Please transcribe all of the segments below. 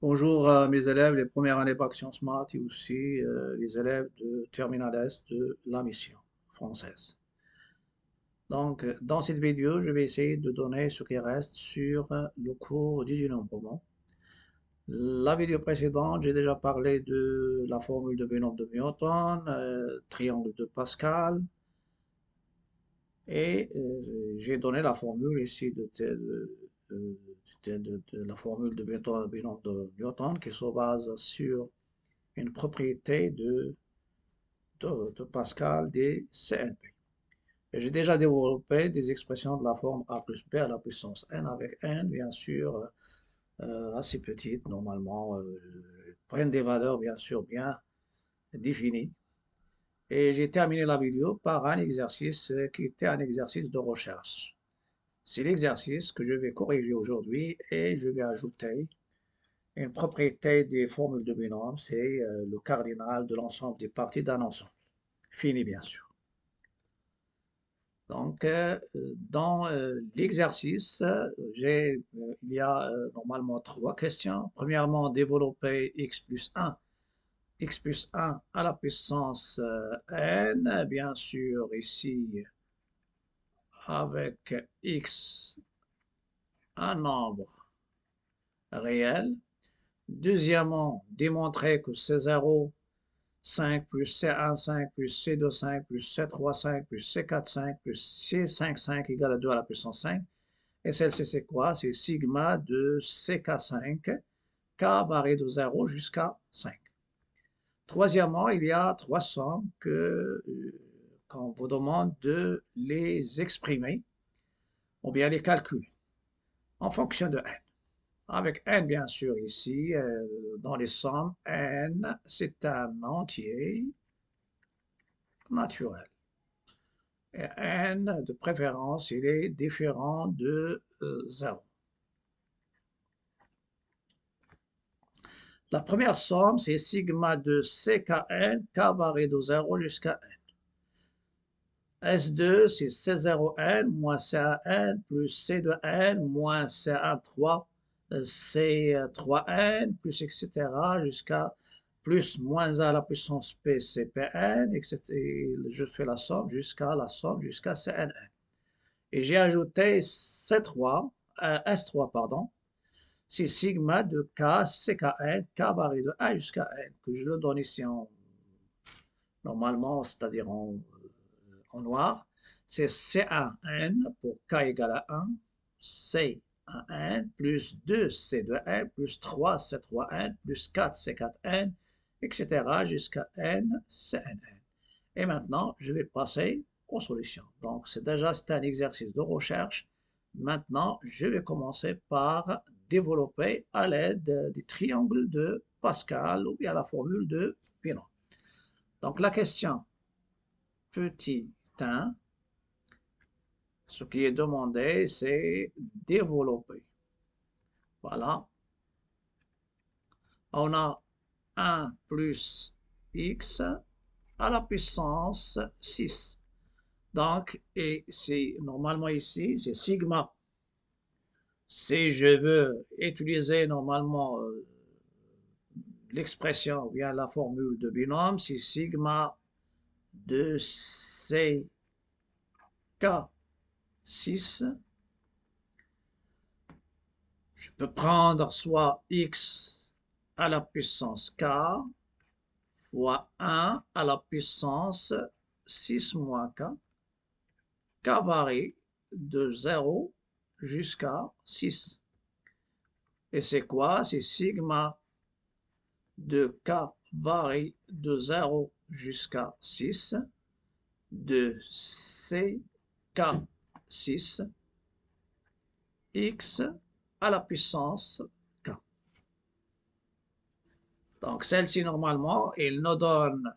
Bonjour à mes élèves, les premières années Bac Sciences Maths et aussi les élèves de Terminal S de la mission française. Donc, dans cette vidéo, je vais essayer de donner ce qui reste sur le cours du dénombrement. La vidéo précédente, j'ai déjà parlé de la formule de binôme de Newton, triangle de Pascal, et j'ai donné la formule ici de la formule de binôme de Newton qui se base sur une propriété de Pascal des CNP. Et j'ai déjà développé des expressions de la forme a plus b à la puissance n avec n, bien sûr, assez petites, normalement, prennent des valeurs, bien sûr, bien définies. Et j'ai terminé la vidéo par un exercice qui était un exercice de recherche. C'est l'exercice que je vais corriger aujourd'hui et je vais ajouter une propriété des formules de binôme, c'est le cardinal de l'ensemble des parties d'un ensemble. Fini, bien sûr. Donc, dans l'exercice, il y a normalement trois questions. Premièrement, développer x plus 1 à la puissance n, bien sûr, ici, avec x, un nombre réel. Deuxièmement, démontrer que C0 5 plus C1 5 plus C2 5 plus C3 5 plus C4 5 plus C5 5 égale à 2 à la puissance 5. Et celle-ci, c'est quoi? C'est sigma de CK5, K varie de 0 jusqu'à 5. Troisièmement, il y a trois sommes qu'on vous demande de les exprimer ou bien les calculer en fonction de n. Avec n, bien sûr, ici, dans les sommes, n, c'est un entier naturel. Et n, de préférence, il est différent de 0. La première somme, c'est sigma de CKN, K varie de 0 jusqu'à N. S2, c'est C0N moins C1N plus C2N moins C13, C3N, plus etc. jusqu'à plus moins 1 à la puissance P, CPN, etc. Et je fais la somme jusqu'à CNN. Et j'ai ajouté C3, S3, pardon, c'est sigma de K, CKN, K varie de 1 jusqu'à N, que je le donne ici normalement, c'est-à-dire en noir. C'est C1N pour K égale à 1, C1N plus 2 C2N plus 3 C3N plus 4 C4N, etc. jusqu'à N CNN. Et maintenant, je vais passer aux solutions. Donc, c'est un exercice de recherche. Maintenant, je vais commencer par développer à l'aide des triangles de Pascal ou bien la formule de Pinot. Donc, la question petit 1, ce qui est demandé, c'est développer. Voilà. On a 1 plus x à la puissance 6. Donc, et c'est normalement ici, c'est sigma. Si je veux utiliser normalement l'expression ou bien la formule de binôme, c'est sigma de CK6. Je peux prendre soit x à la puissance k fois 1 à la puissance 6 moins k. K varie de 0 jusqu'à 6. Et c'est quoi? C'est sigma de k varie de 0 jusqu'à 6 de CK6 x à la puissance k. Donc celle-ci normalement, il nous donne,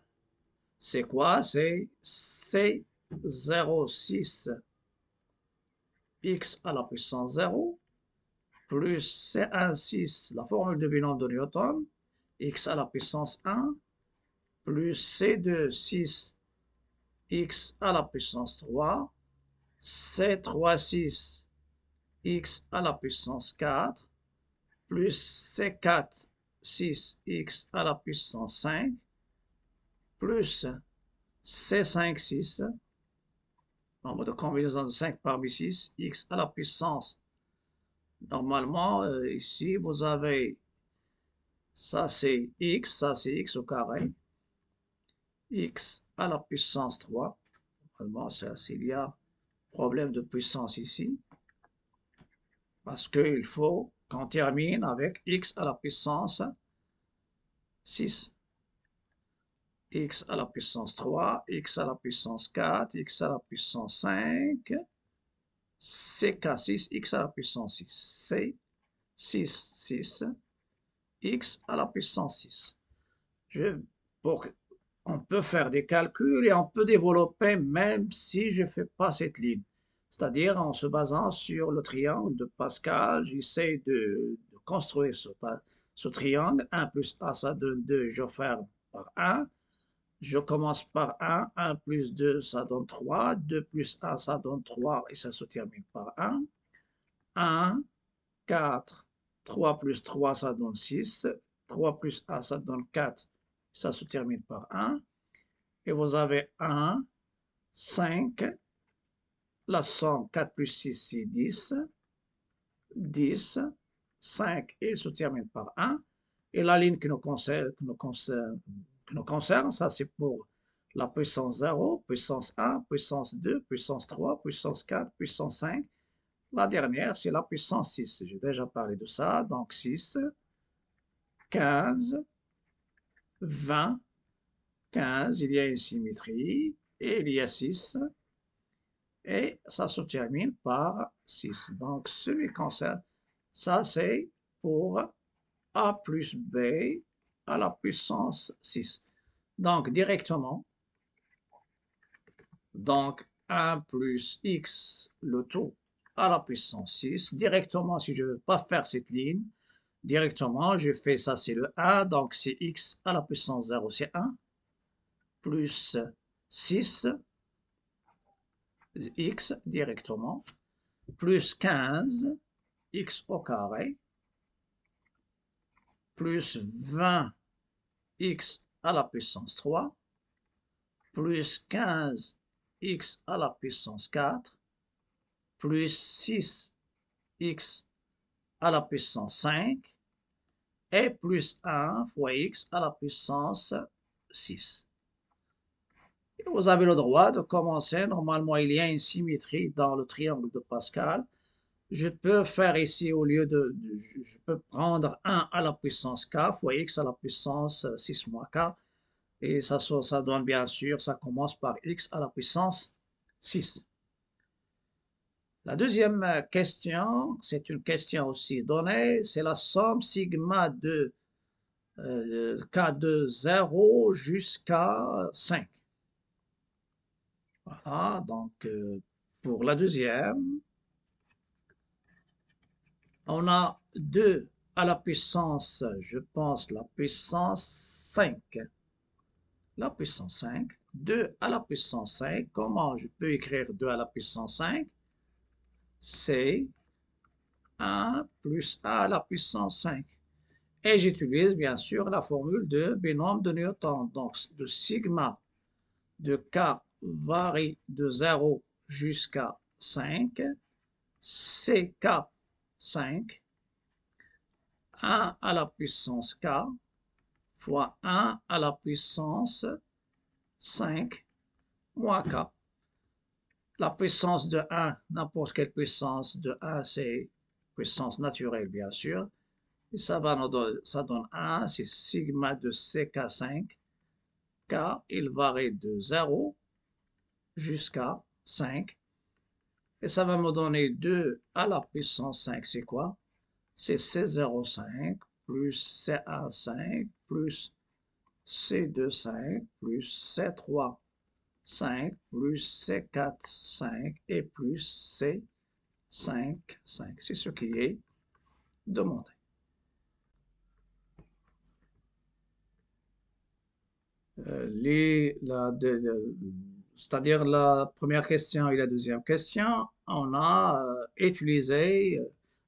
c'est quoi? C'est C06 x à la puissance 0 plus C16, la formule de binôme de Newton, x à la puissance 1, plus C26 x à la puissance 3, C36 x à la puissance 4, plus C4 6x à la puissance 5 plus C5, 6, nombre de combinaisons de 5 parmi 6, x à la puissance. Normalement, ici, vous avez, ça c'est x au carré, x à la puissance 3. Normalement, il y a problème de puissance ici, parce qu'il faut qu'on termine avec x à la puissance 6. X à la puissance 3, x à la puissance 4, x à la puissance 5, CK6, x à la puissance 6, C6, 6, x à la puissance 6. On peut faire des calculs et on peut développer même si je ne fais pas cette ligne. C'est-à-dire en se basant sur le triangle de Pascal, j'essaie de construire ce triangle. 1 plus A, ça donne 2, je ferme par 1. Je commence par 1, 1 plus 2, ça donne 3, 2 plus 1, ça donne 3, et ça se termine par 1. 1, 4, 3 plus 3, ça donne 6, 3 plus 1, ça donne 4, ça se termine par 1. Et vous avez 1, 5, la somme 4 plus 6, c'est 10, 10, 5, et il se termine par 1. Et la ligne qui nous concerne, ça c'est pour la puissance 0, puissance 1, puissance 2, puissance 3, puissance 4, puissance 5. La dernière, c'est la puissance 6. J'ai déjà parlé de ça. Donc 6, 15, 20, 15, il y a une symétrie, et il y a 6, et ça se termine par 6. Donc ce qui concerne, ça c'est pour A plus B à la puissance 6. Donc directement, donc 1 plus x, le tout à la puissance 6. Directement, si je ne veux pas faire cette ligne, directement, je fais ça, c'est le 1, donc c'est x à la puissance 0, c'est 1, plus 6, x directement, plus 15, x au carré, plus 20, x à la puissance 3, plus 15, x à la puissance 4, plus 6, x à la puissance 5, et plus 1 fois x à la puissance 6. Et vous avez le droit de commencer. Normalement, il y a une symétrie dans le triangle de Pascal. Je peux faire ici, au lieu je peux prendre 1 à la puissance k fois x à la puissance 6 moins k. Et ça donne bien sûr, ça commence par x à la puissance 6. La deuxième question, c'est une question aussi donnée, c'est la somme sigma de k de 0 jusqu'à 5. Voilà, donc pour la deuxième, on a 2 à la puissance, je pense, la puissance 5. La puissance 5, 2 à la puissance 5. Comment je peux écrire 2 à la puissance 5? C'est 1 plus a à la puissance 5. Et j'utilise bien sûr la formule de binôme de Newton. Donc, le sigma de k varie de 0 jusqu'à 5. CK 5, 1 à la puissance k fois 1 à la puissance 5 moins k. La puissance de 1, n'importe quelle puissance de 1, c'est puissance naturelle, bien sûr. Et ça donne 1, c'est sigma de CK5. K, il varie de 0 jusqu'à 5. Et ça va me donner 2 à la puissance 5, c'est quoi? C'est C05 plus C15 plus C25 plus C3 5 plus C4 5 et plus C5 5. C'est ce qui est demandé. C'est-à-dire la première question et la deuxième question, on a utilisé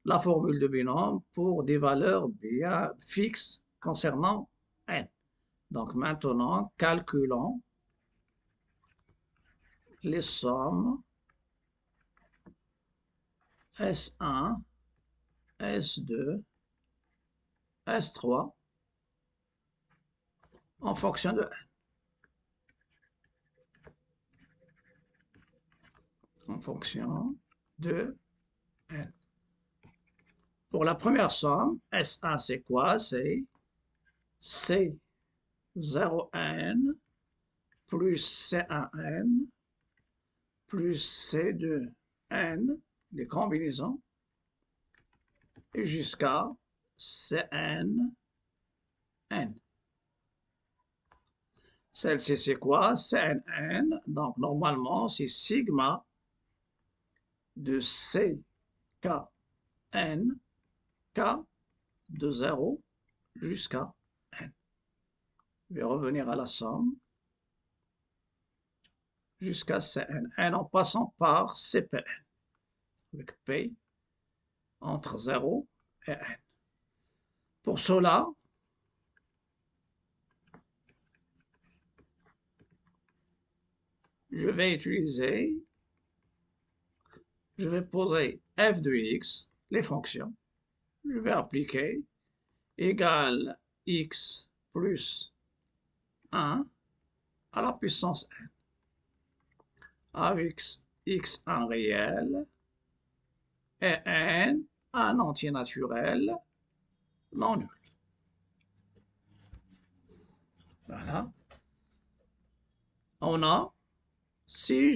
la formule de binôme pour des valeurs bien fixes concernant n. Donc maintenant, calculons les sommes S1, S2, S3 en fonction de n. En fonction de n. Pour la première somme, S1 c'est quoi? C'est C0n plus C1n plus C2n, les combinaisons, et jusqu'à Cn n. Celle-ci c'est quoi? Cnn, donc normalement c'est sigma de C k n, k de 0 jusqu'à n. Je vais revenir à la somme jusqu'à Cnn en passant par Cpn, avec P entre 0 et n. Pour cela, je vais poser f de x, les fonctions. Je vais appliquer égale x plus 1 à la puissance n, avec x1 réel et n un entier naturel non nul. Voilà. On a, si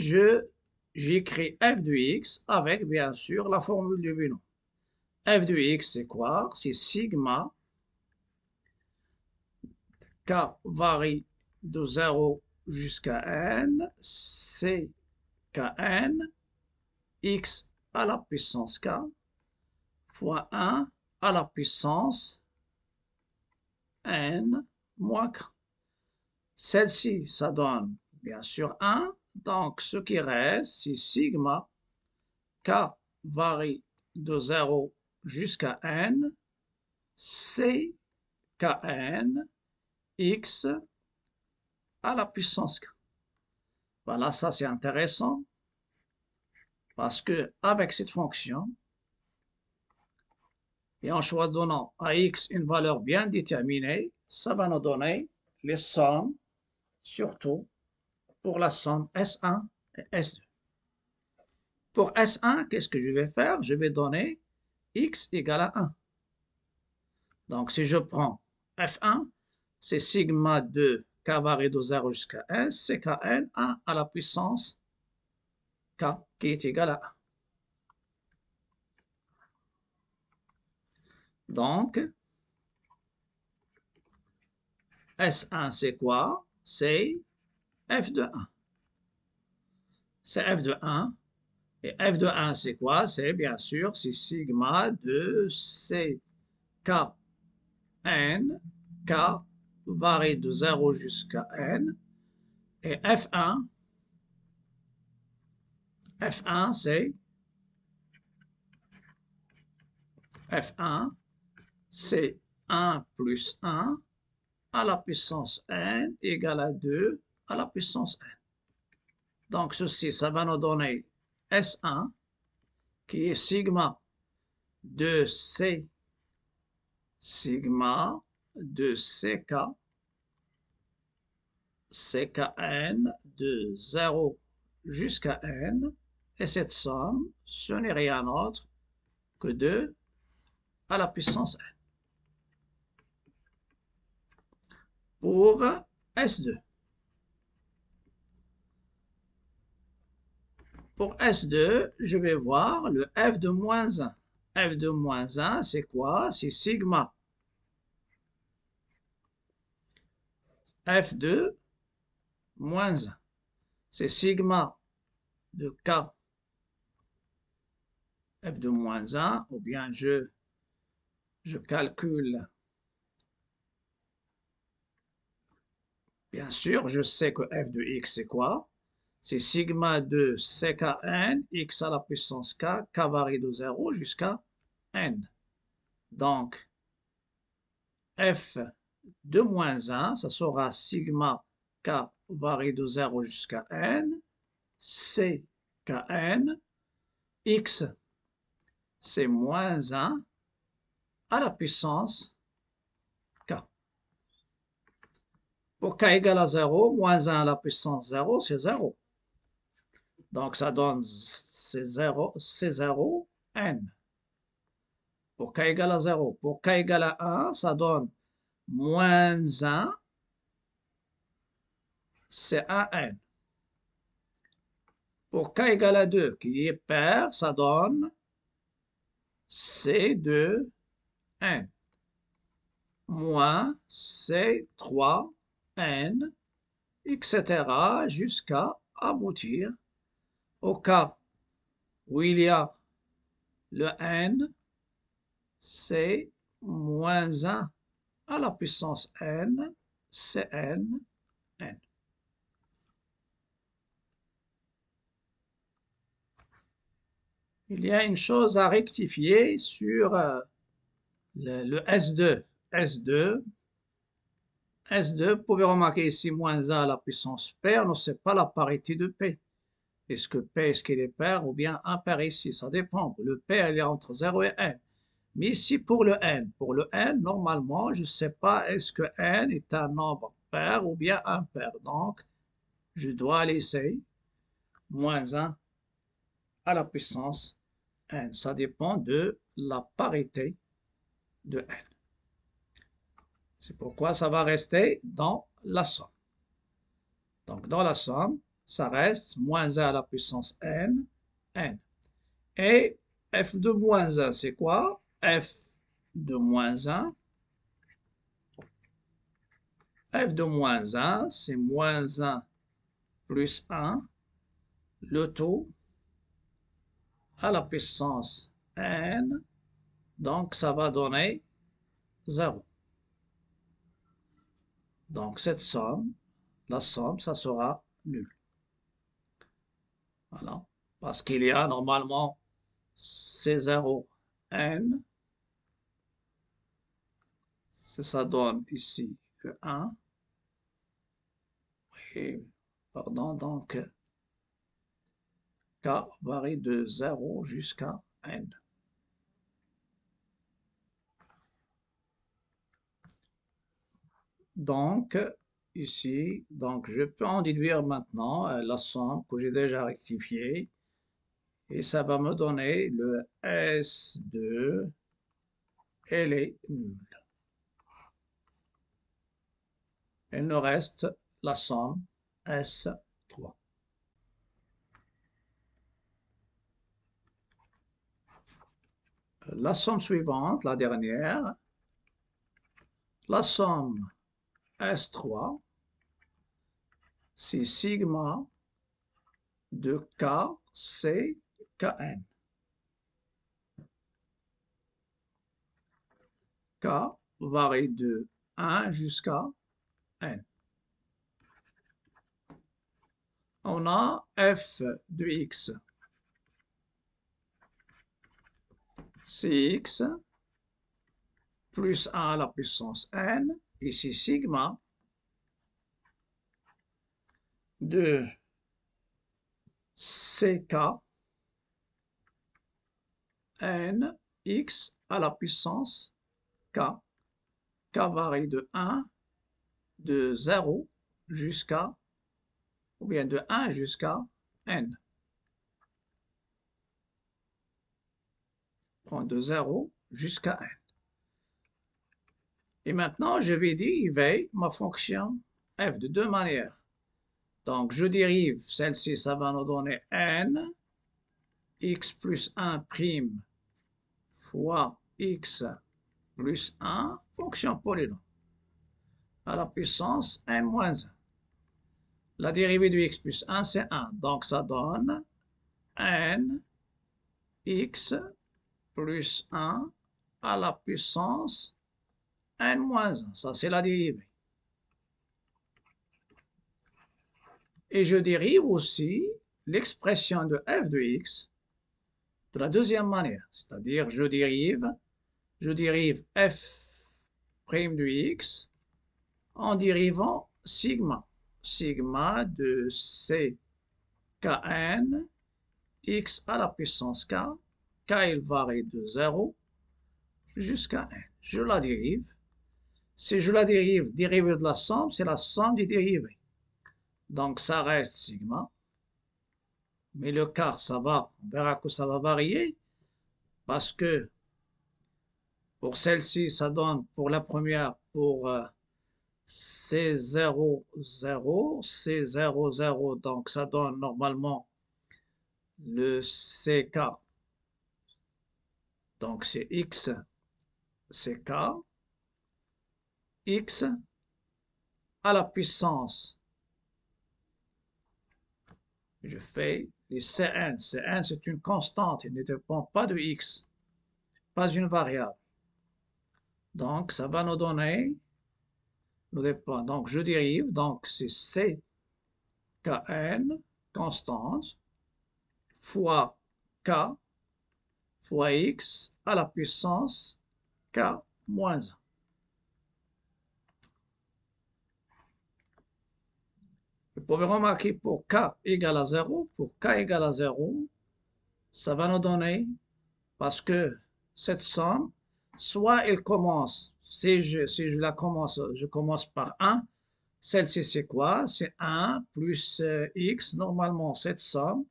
j'écris f de x avec bien sûr la formule du binom. F de x c'est quoi? C'est sigma k varie de 0 jusqu'à n, c kn, x à la puissance k, fois 1 à la puissance n moins k. Celle-ci, ça donne bien sûr 1, donc ce qui reste, c'est sigma k varie de 0 jusqu'à n, c kn, x à la puissance k. Voilà, ça c'est intéressant, parce que avec cette fonction, et en choisissant à x une valeur bien déterminée, ça va nous donner les sommes, surtout pour la somme S1 et S2. Pour S1, qu'est-ce que je vais faire? Je vais donner x égale à 1. Donc si je prends F1, c'est sigma de k varie de 0 jusqu'à n, c'est kn 1 à la puissance k qui est égal à 1. Donc, S1 c'est quoi? C'est f de 1. C'est f de 1. Et f de 1 c'est quoi? C'est bien sûr, c'est sigma de c k n, k varie de 0 jusqu'à n. Et F1 c'est F1 c'est 1 plus 1 à la puissance n égale à 2 à la puissance n. Donc ceci, ça va nous donner S1 qui est sigma de C, sigma de CK, CKN de 0 jusqu'à n, et cette somme, ce n'est rien d'autre que 2 à la puissance n. Pour S2. Pour S2, je vais voir le f de moins 1. F de moins 1, c'est quoi? C'est sigma f2 moins 1. C'est sigma de k f de moins 1, ou bien je calcule. Bien sûr, je sais que f de x, c'est quoi? C'est sigma de ckn, x à la puissance k, k varie de 0 jusqu'à n. Donc, f de moins 1, ça sera sigma k varie de 0 jusqu'à n, c kn, x c'est moins 1 à la puissance k. Pour k égale à 0, moins 1 à la puissance 0, c'est 0. Donc ça donne C0 n. Pour k égale à 0. Pour k égale à 1, ça donne moins 1, c'est 1n. Pour k égale à 2, qui est pair, ça donne C2n moins C3n, etc. jusqu'à aboutir au cas où il y a le n, c'est moins 1 à la puissance n, Cn, n. Il y a une chose à rectifier sur le S2. S2, vous pouvez remarquer ici moins 1 à la puissance paire, non, ce n'est pas la parité de P. Est-ce que P, est-ce qu'il est pair ou bien impair ici? Ça dépend. Le P, il est entre 0 et n. Mais ici, pour le n, normalement, je ne sais pas est-ce que n est un nombre pair ou bien impair. Donc, je dois laisser moins 1 à la puissance n. Ça dépend de la parité de n. C'est pourquoi ça va rester dans la somme. Donc, dans la somme, ça reste moins 1 à la puissance n, n. Et f de moins 1, c'est quoi? F de moins 1, f de moins 1, c'est moins 1 plus 1, le tout à la puissance n, donc ça va donner 0. Donc cette somme, la somme, ça sera nul. Voilà. Parce qu'il y a normalement C0 n, ça donne ici le 1. Et, pardon, donc k varie de 0 jusqu'à n. Donc, ici, donc je peux en déduire maintenant la somme que j'ai déjà rectifiée. Et ça va me donner le S2, elle est nulle. Il nous reste la somme S3. La somme suivante, la dernière, la somme S3, c'est sigma de K, C, Kn. K varie de 1 jusqu'à n. On a f de x, c'est x plus 1 à la puissance n, ici sigma de ck n x à la puissance k. K varie de 1, de 0 jusqu'à, ou bien de 1 jusqu'à n. Prends de 0 jusqu'à n. Et maintenant, je vais dériver ma fonction f de deux manières. Donc, je dérive celle-ci, ça va nous donner n, x plus 1 prime fois x plus 1, fonction polynôme, à la puissance n moins 1. La dérivée de x plus 1, c'est 1. Donc, ça donne n x plus 1 à la puissance n moins 1. Ça, c'est la dérivée. Et je dérive aussi l'expression de f de x de la deuxième manière. C'est-à-dire, je dérive f' prime de x en dérivant sigma. Sigma de c kn x à la puissance k. K il varie de 0 jusqu'à 1. Je la dérive. Si je la dérive, dérivée de la somme, c'est la somme des dérivés. Donc ça reste sigma. Mais le quart, ça va, on verra que ça va varier parce que pour celle-ci, ça donne pour la première, pour C0, 0, C0, 0, donc ça donne normalement le CK. Donc c'est X, CK, X à la puissance. Je fais les Cn. Cn, c'est une constante, il ne dépend pas de X, pas une variable. Donc ça va nous donner le dépend. Donc je dérive, donc c'est CKN, constante, fois K, fois X à la puissance K moins 1. Vous pouvez remarquer pour K égale à 0, pour K égale à 0, ça va nous donner, parce que cette somme, soit elle commence, si je la commence, je commence par 1, celle-ci c'est quoi? C'est 1 plus x, normalement cette somme,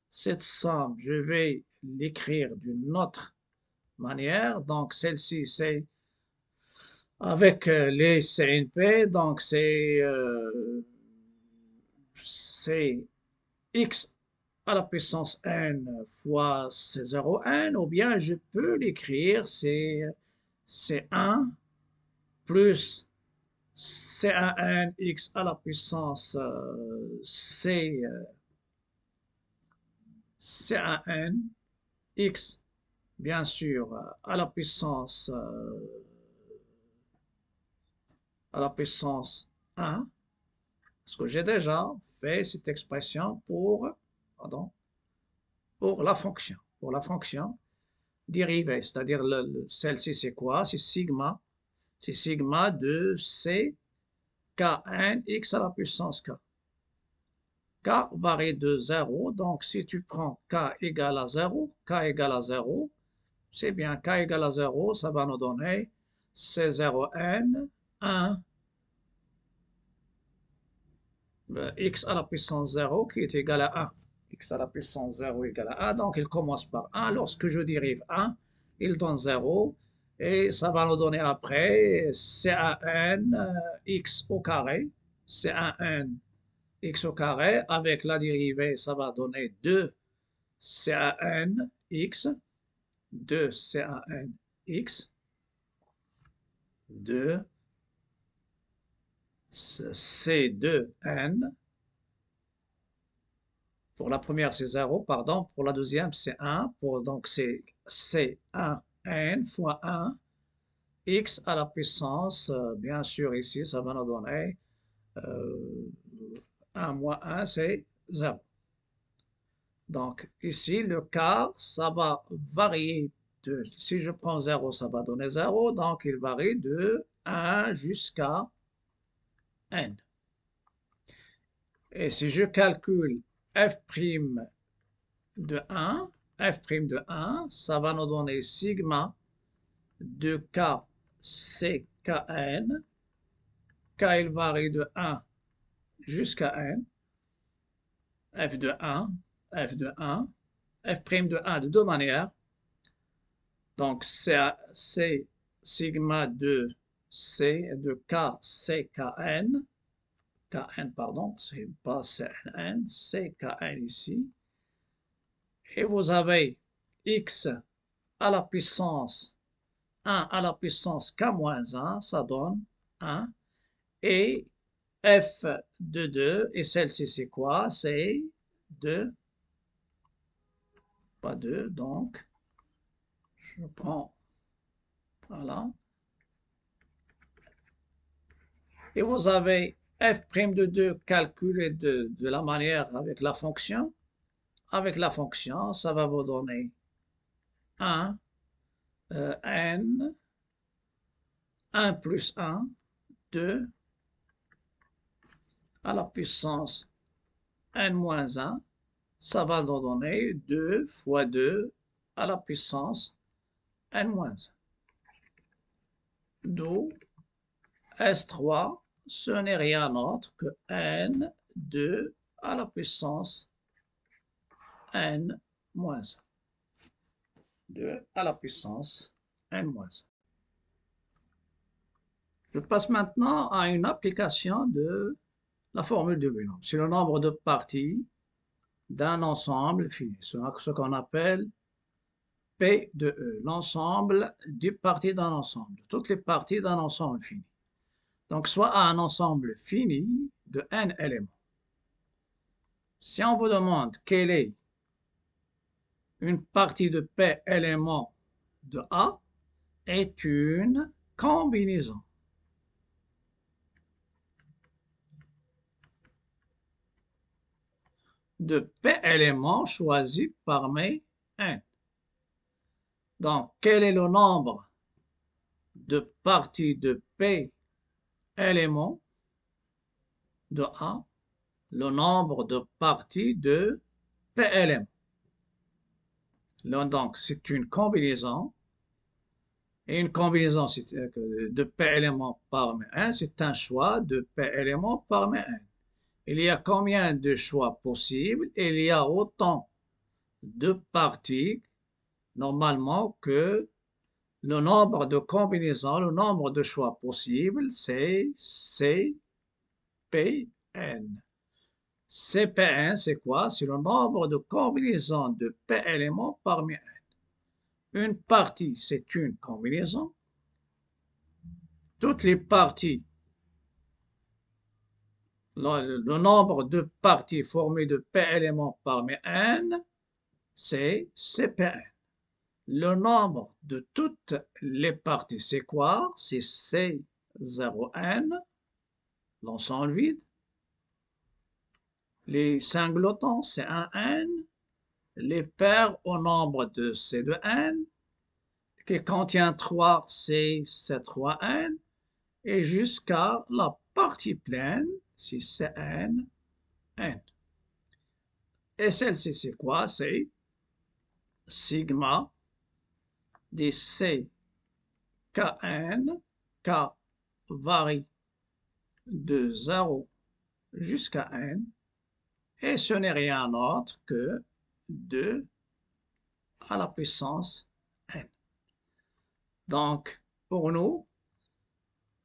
je vais l'écrire d'une autre manière, donc celle-ci c'est avec les CNP, donc c'est x à la puissance n fois c0 n, ou bien je peux l'écrire, c'est 1 plus c1n x à la puissance c1n x, bien sûr, à la puissance 1, parce que j'ai déjà fait cette expression pardon, pour la fonction dérivée, c'est-à-dire celle-ci c'est quoi? C'est sigma de c kn x à la puissance k. K varie de 0, donc si tu prends k égale à 0, c'est bien k égale à 0, ça va nous donner c0n 1 x à la puissance 0 qui est égal à 1. X à la puissance 0 égale à 1, donc il commence par 1. Lorsque je dérive 1, il donne 0. Et ça va nous donner après C1n x au carré. C1n x au carré. Avec la dérivée, ça va donner 2 C1n x. 2 C1n x. 2 C2n. Pour la première, c'est 0, pardon. Pour la deuxième, c'est 1. Donc, c'est C1n fois 1, x à la puissance, bien sûr, ici, ça va nous donner 1 moins 1, c'est 0. Donc, ici, le quart, ça va varier si je prends 0, ça va donner 0. Donc, il varie de 1 jusqu'à n. Et si je calcule f' de 1, ça va nous donner sigma de k c kn. K il varie de 1 jusqu'à n. F de 1, f' de 1 de deux manières. Donc c'est sigma de c de k c kn. Kn, pardon, c'est pas cn, c'est kn ici. Et vous avez x à la puissance 1 à la puissance k-1, ça donne 1. Et f de 2, et celle-ci c'est quoi? C'est 2, pas 2, donc je prends, voilà. Et vous avez f' de 2 calculé de la manière avec la fonction. Avec la fonction, ça va vous donner 1 n 1 plus 1, 2 à la puissance n moins 1, ça va nous donner 2 fois 2 à la puissance n moins 1. D'où S3, ce n'est rien d'autre que n2 à la puissance n moins 1. 2 à la puissance n moins 1. Je passe maintenant à une application de la formule de binom. C'est le nombre de parties d'un ensemble fini, ce qu'on appelle P de E, l'ensemble des parties d'un ensemble, toutes les parties d'un ensemble fini. Donc, soit un ensemble fini de n éléments. Si on vous demande quelle est une partie de P éléments de A, est une combinaison de P éléments choisis parmi n. Donc, quel est le nombre de parties de P éléments de A? Le nombre de parties de P éléments. Donc, c'est une combinaison. Et une combinaison de P éléments parmi n, c'est un choix de P éléments parmi n. Il y a combien de choix possibles? Il y a autant de parties normalement que le nombre de combinaisons, le nombre de choix possibles, c'est CPN. CPN, c'est quoi? C'est le nombre de combinaisons de P éléments parmi n. Une partie, c'est une combinaison. Toutes les parties, le nombre de parties formées de P éléments parmi n, c'est CPN. Le nombre de toutes les parties, c'est quoi? C'est C0n, l'ensemble vide. Les singletons, c'est un n. Les paires au nombre de C de n, qui contient 3, c'est C3n. Et jusqu'à la partie pleine, c'est Cn, n. Et celle-ci, c'est quoi? C'est sigma des C Kn, K varie de 0 jusqu'à n, et ce n'est rien d'autre que 2 à la puissance n. Donc, pour nous,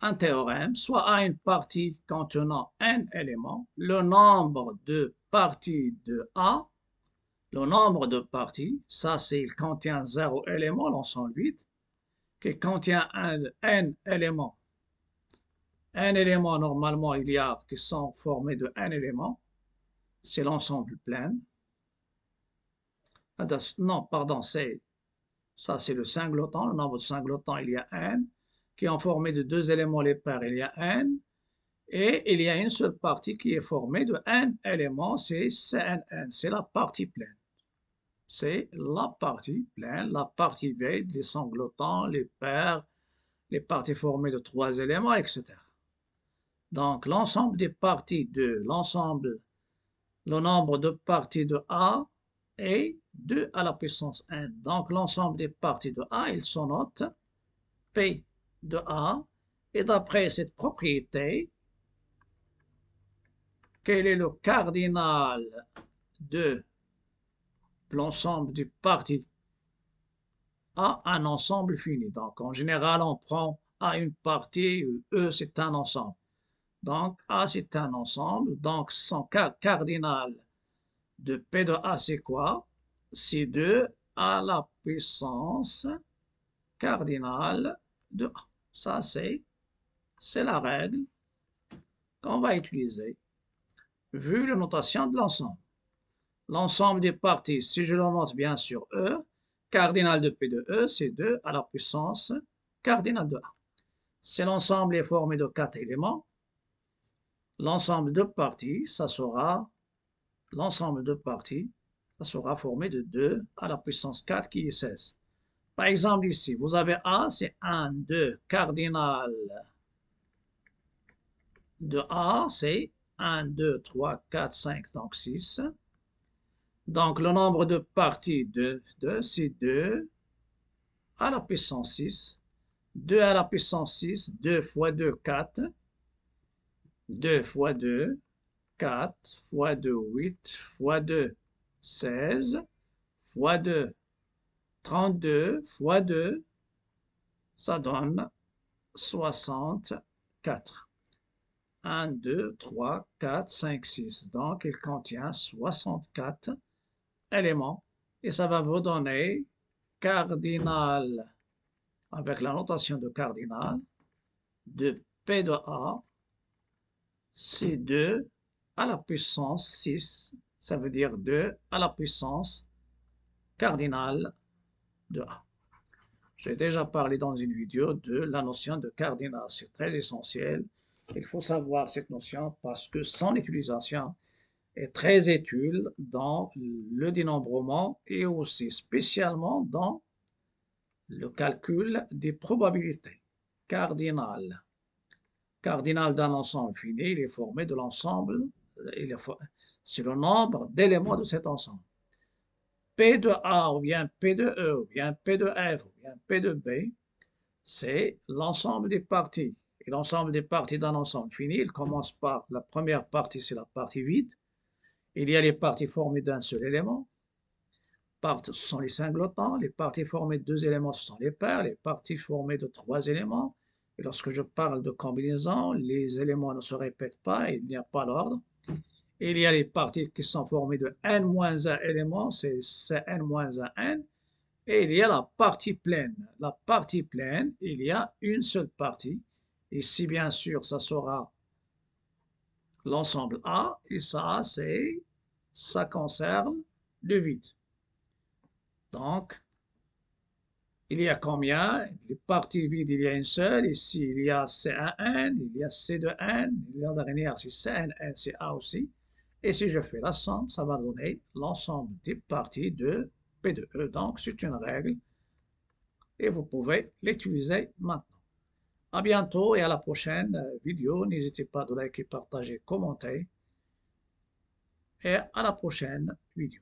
un théorème, soit à une partie contenant n éléments, le nombre de parties de A, le nombre de parties, ça c'est il contient 0 élément, l'ensemble vide, qui contient n éléments. Un élément, normalement, il y a qui sont formés de n éléments. C'est l'ensemble plein. Non, pardon, ça c'est le singleton. Le nombre de singlotons, il y a n. Qui est formé de deux éléments les paires, il y a n. Et il y a une seule partie qui est formée de n éléments, c'est Cnn. C'est la partie pleine. C'est la partie pleine, la partie vide, les singletons, les paires, les parties formées de trois éléments, etc. Donc, l'ensemble des parties de l'ensemble, le nombre de parties de A est 2 à la puissance n. Donc, l'ensemble des parties de A, ils sont notés P de A. Et d'après cette propriété, quel est le cardinal de l'ensemble des parties A, un ensemble fini? Donc, en général, on prend A une partie, E, c'est un ensemble. Donc, A, c'est un ensemble. Donc, son cardinal de P de A, c'est quoi? C'est 2 à la puissance cardinale de A. Ça, c'est la règle qu'on va utiliser vu la notation de l'ensemble. L'ensemble des parties, si je le note bien sur E, cardinal de P de E, c'est 2 à la puissance cardinale de A. Si l'ensemble est formé de 4 éléments, l'ensemble de parties, ça sera l'ensemble de parties, ça sera formé de 2 à la puissance 4 qui est 16. Par exemple, ici, vous avez A, c'est 1, 2, cardinal de A, c'est 1, 2, 3, 4, 5, donc 6. Donc, le nombre de parties de c'est 2 à la puissance 6. 2 à la puissance 6, 2 fois 2, 4. 2 fois 2, 4 fois 2, 8 fois 2, 16 fois 2, 32 fois 2, ça donne 64. 1, 2, 3, 4, 5, 6. Donc, il contient 64 éléments. Et ça va vous donner cardinal, avec la notation de cardinal, de P de A, c'est 2 à la puissance 6. Ça veut dire 2 à la puissance cardinale de A. J'ai déjà parlé dans une vidéo de la notion de cardinal. C'est très essentiel. Il faut savoir cette notion parce que son utilisation est très utile dans le dénombrement et aussi spécialement dans le calcul des probabilités. Cardinal. Cardinal d'un ensemble fini, il est formé de l'ensemble, c'est le nombre d'éléments de cet ensemble. P de A ou bien P de E ou bien P de F ou bien P de B, c'est l'ensemble des parties. Et l'ensemble des parties d'un ensemble fini, il commence par la première partie, c'est la partie vide. Il y a les parties formées d'un seul élément. Ce sont les singletons. Les parties formées de deux éléments, ce sont les paires. Les parties formées de trois éléments. Et lorsque je parle de combinaison, les éléments ne se répètent pas, il n'y a pas d'ordre. Il y a les parties qui sont formées de n-1 éléments, c'est n-1n. Et il y a la partie pleine. La partie pleine, il y a une seule partie. Ici, bien sûr, ça sera l'ensemble A. Et ça concerne le vide. Donc, il y a combien? Les parties vides, il y a une seule. Ici, il y a C1n, il y a C2n, il y a la dernière, c'est Cn, c'est A aussi. Et si je fais la somme, ça va donner l'ensemble des parties de P de E. Donc, c'est une règle et vous pouvez l'utiliser maintenant. À bientôt et à la prochaine vidéo. N'hésitez pas de liker, partager, commenter. Et à la prochaine vidéo.